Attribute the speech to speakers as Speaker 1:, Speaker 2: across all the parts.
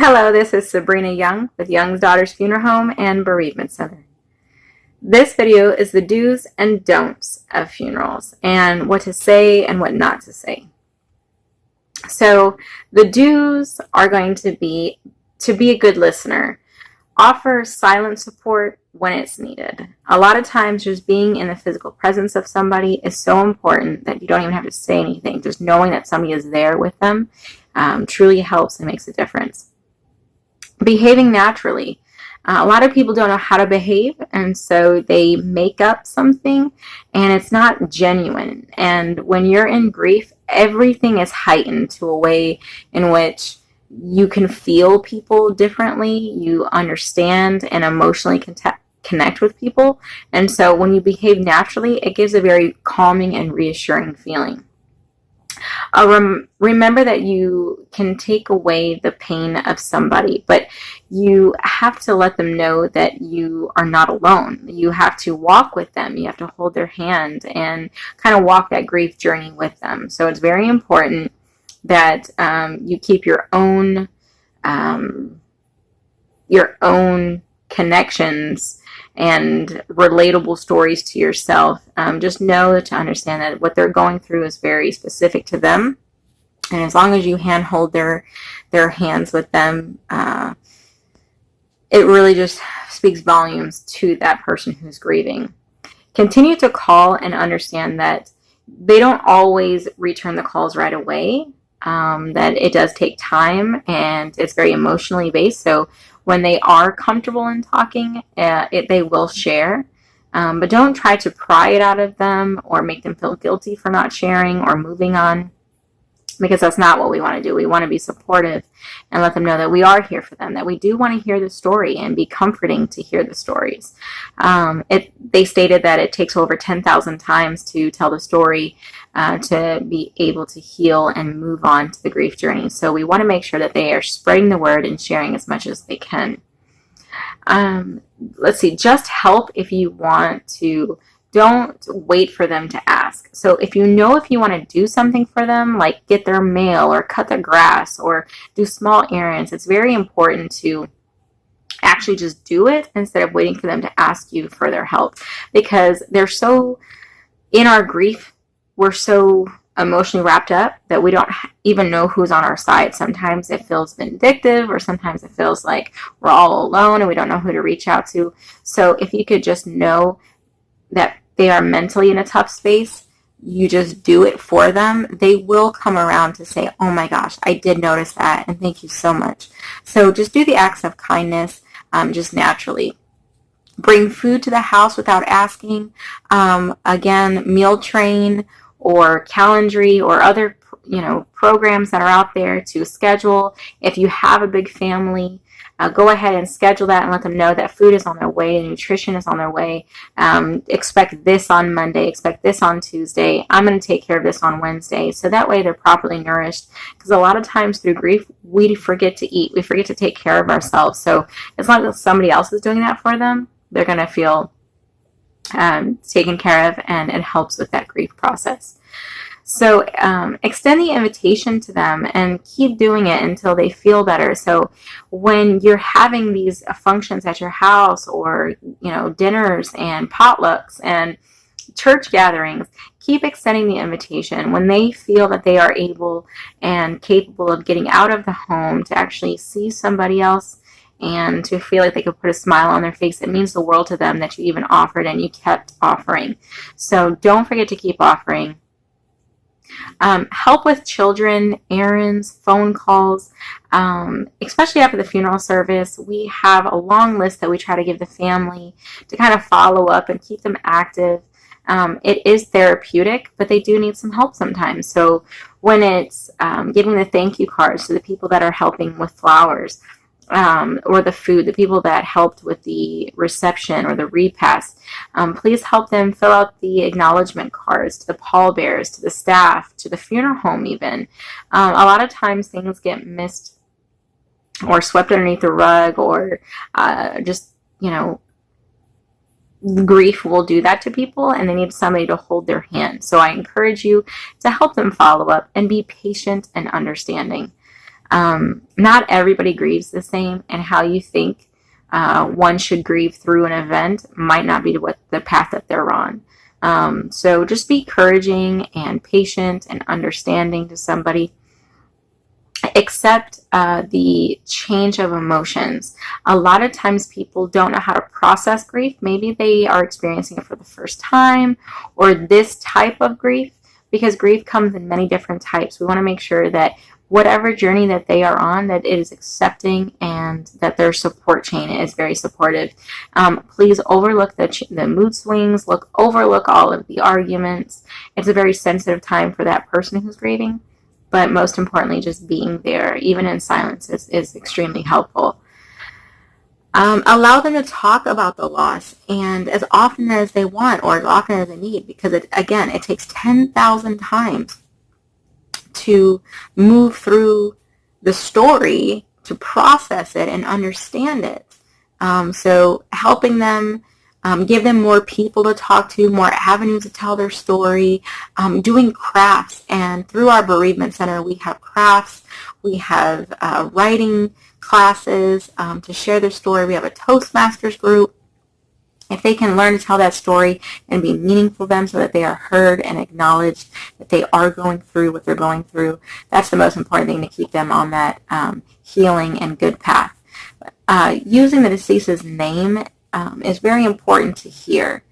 Speaker 1: Hello, this is Sabrina Young with Young's Daughters Funeral Home and Bereavement Center. This video is the do's and don'ts of funerals and what to say and what not to say. So the do's are going to be a good listener. Offer silent support when it's needed. A lot of times just being in the physical presence of somebody is so important that you don't even have to say anything. Just knowing that somebody is there with them truly helps and makes a difference. Behaving naturally. A lot of people don't know how to behave, and so they make up something, and it's not genuine. And when you're in grief, everything is heightened to a way in which you can feel people differently, you understand and emotionally connect with people. And so when you behave naturally, it gives a very calming and reassuring feeling. Remember that you can take away the pain of somebody, but you have to let them know that you are not alone. You have to walk with them. You have to hold their hand and kind of walk that grief journey with them. So it's very important that you keep your own connections and relatable stories to yourself. Just know to understand that what they're going through is very specific to them, and as long as you handhold their hands with them, it really just speaks volumes to that person who's grieving. Continue to call and understand that they don't always return the calls right away. That it does take time and it's very emotionally based. So when they are comfortable in talking, they will share. But don't try to pry it out of them or make them feel guilty for not sharing or moving on, because that's not what we want to do. We want to be supportive and let them know that we are here for them, that we do want to hear the story and be comforting to hear the stories. They stated that it takes over 10,000 times to tell the story to be able to heal and move on to the grief journey. So we want to make sure that they are spreading the word and sharing as much as they can. Let's see, just help if you want to. Don't wait for them to ask. So if you want to do something for them, like get their mail or cut their grass or do small errands, it's very important to actually just do it instead of waiting for them to ask you for their help, because they're so in our grief, we're so emotionally wrapped up that we don't even know who's on our side. Sometimes it feels vindictive, or sometimes it feels like we're all alone and we don't know who to reach out to. So if you could just know that they are mentally in a tough space, you just do it for them, they will come around to say, oh my gosh, I did notice that, and thank you so much. So just do the acts of kindness just naturally. Bring food to the house without asking. Again, meal train or Calendly or other programs that are out there to schedule. If you have a big family, go ahead and schedule that and let them know that food is on their way, nutrition is on their way. Expect this on Monday, expect this on Tuesday. I'm going to take care of this on Wednesday. So that way they're properly nourished, because a lot of times through grief, we forget to eat. We forget to take care of ourselves. So as long as somebody else is doing that for them, they're going to feel taken care of, and it helps with that grief process. So extend the invitation to them and keep doing it until they feel better. So when you're having these functions at your house, or dinners and potlucks and church gatherings, keep extending the invitation. When they feel that they are able and capable of getting out of the home to actually see somebody else and to feel like they could put a smile on their face, it means the world to them that you even offered and you kept offering. So don't forget to keep offering. Help with children, errands, phone calls, especially after the funeral service. We have a long list that we try to give the family to kind of follow up and keep them active. It is therapeutic, but they do need some help sometimes. So when it's giving the thank you cards to the people that are helping with flowers, or the food, the people that helped with the reception or the repast, please help them fill out the acknowledgement cards to the pallbearers, to the staff, to the funeral home even. A lot of times things get missed or swept underneath the rug, or just, grief will do that to people, and they need somebody to hold their hand. So I encourage you to help them follow up and be patient and understanding. Not everybody grieves the same, and how you think one should grieve through an event might not be what the path that they're on. So just be encouraging and patient and understanding to somebody. Accept the change of emotions. A lot of times people don't know how to process grief. Maybe they are experiencing it for the first time, or this type of grief, because grief comes in many different types. We want to make sure that whatever journey that they are on, that it is accepting and that their support chain is very supportive. Please overlook the mood swings, overlook all of the arguments. It's a very sensitive time for that person who's grieving. But most importantly, just being there, even in silence, is extremely helpful. Allow them to talk about the loss, and as often as they want or as often as they need, because it takes 10,000 times to move through the story, to process it and understand it. So helping them, give them more people to talk to, more avenues to tell their story, doing crafts. And through our bereavement center, we have crafts, we have writing classes to share their story. We have a Toastmasters group. If they can learn to tell that story and be meaningful to them so that they are heard and acknowledged that they are going through what they're going through, that's the most important thing to keep them on that healing and good path. Using the deceased's name is very important to hear.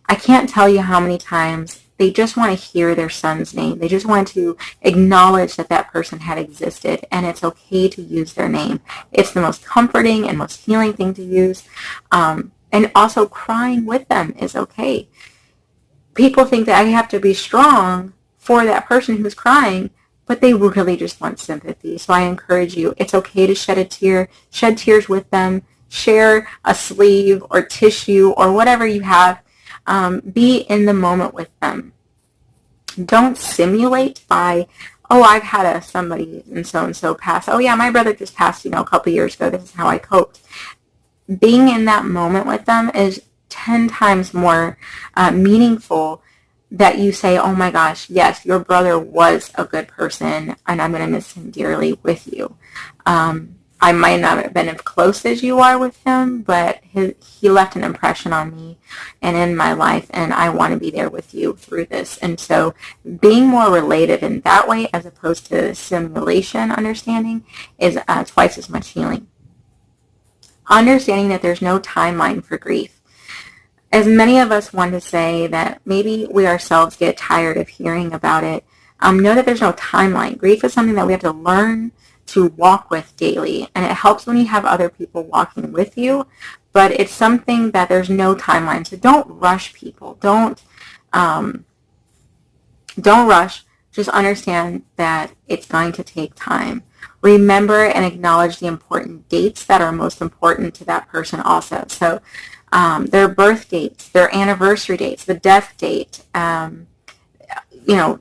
Speaker 1: I can't tell you how many times they just want to hear their son's name. They just want to acknowledge that that person had existed, and it's okay to use their name. It's the most comforting and most healing thing to use. And also crying with them is okay. People think that I have to be strong for that person who's crying, but they really just want sympathy. So I encourage you, it's okay to shed a tear, shed tears with them, share a sleeve or tissue or whatever you have. Be in the moment with them. Don't simulate by, oh, I've had somebody and so pass. Oh yeah, my brother just passed, a couple years ago. This is how I coped. Being in that moment with them is 10 times more meaningful that you say, oh my gosh, yes, your brother was a good person and I'm going to miss him dearly with you. I might not have been as close as you are with him, but he left an impression on me and in my life, and I want to be there with you through this. And so being more related in that way as opposed to simulation understanding is twice as much healing. Understanding that there's no timeline for grief. As many of us want to say that maybe we ourselves get tired of hearing about it, know that there's no timeline. Grief is something that we have to learn to walk with daily, and it helps when you have other people walking with you, but it's something that there's no timeline. So don't rush people. Don't rush. Just understand that it's going to take time. Remember and acknowledge the important dates that are most important to that person also. So their birth dates, their anniversary dates, the death date,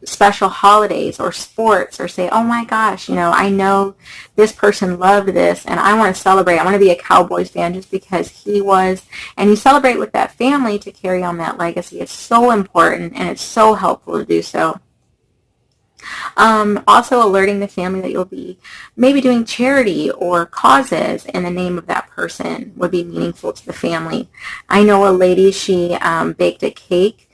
Speaker 1: special holidays or sports, or say, oh my gosh, I know this person loved this and I want to celebrate. I want to be a Cowboys fan just because he was. And you celebrate with that family to carry on that legacy. It's so important and it's so helpful to do so. Also alerting the family that you'll be maybe doing charity or causes in the name of that person would be meaningful to the family. I know a lady, she baked a cake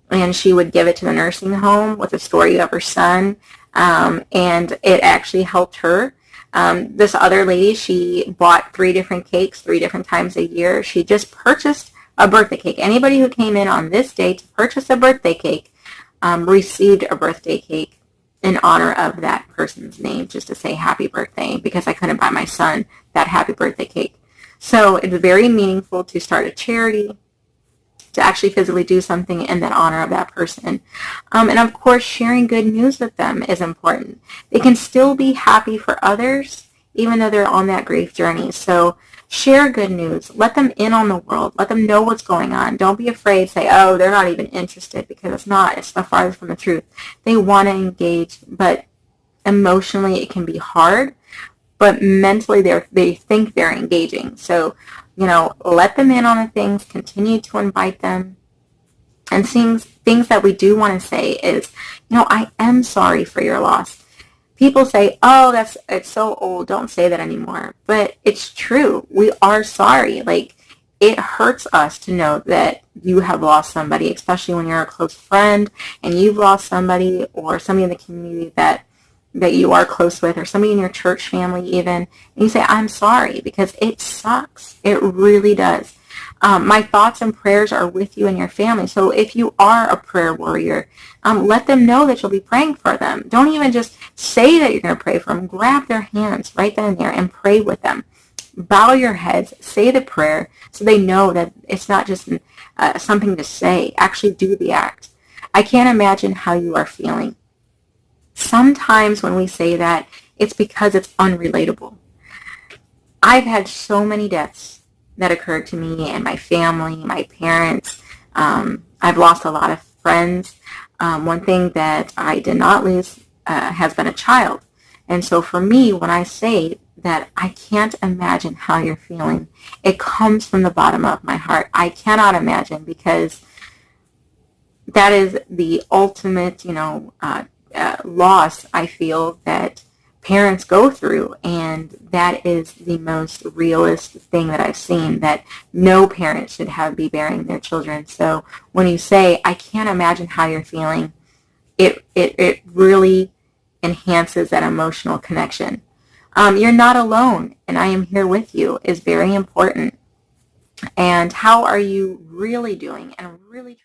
Speaker 1: and she would give it to the nursing home with a story of her son, and it actually helped her. This other lady, she bought 3 different cakes 3 different times a year. She just purchased a birthday cake. Anybody who came in on this day to purchase a birthday cake received a birthday cake in honor of that person's name, just to say happy birthday, because I couldn't buy my son that happy birthday cake. So it's very meaningful to start a charity, to actually physically do something in that honor of that person. And of course, sharing good news with them is important. They can still be happy for others, even though they're on that grief journey. So share good news. Let them in on the world. Let them know what's going on. Don't be afraid to say, oh, they're not even interested, because it's not. It's the farthest from the truth. They want to engage, but emotionally it can be hard. But mentally they think they're engaging. So, let them in on the things. Continue to invite them. And things that we do want to say is, I am sorry for your loss. People say, oh, it's so old, don't say that anymore. But it's true. We are sorry. Like, it hurts us to know that you have lost somebody, especially when you're a close friend and you've lost somebody, or somebody in the community that you are close with, or somebody in your church family even, and you say, I'm sorry, because it sucks. It really does. My thoughts and prayers are with you and your family. So if you are a prayer warrior, let them know that you'll be praying for them. Don't even just say that you're going to pray for them. Grab their hands right then and there and pray with them. Bow your heads, say the prayer, so they know that it's not just something to say. Actually do the act. I can't imagine how you are feeling. Sometimes when we say that, it's because it's unrelatable. I've had so many deaths that occurred to me and my family, my parents. I've lost a lot of friends. One thing that I did not lose has been a child. And so for me, when I say that I can't imagine how you're feeling, it comes from the bottom of my heart. I cannot imagine, because that is the ultimate, loss I feel that parents go through, and that is the most realist thing that I've seen, that no parent should be burying their children. So when you say, I can't imagine how you're feeling, it really enhances that emotional connection. You're not alone, and I am here with you is very important. And how are you really doing? And really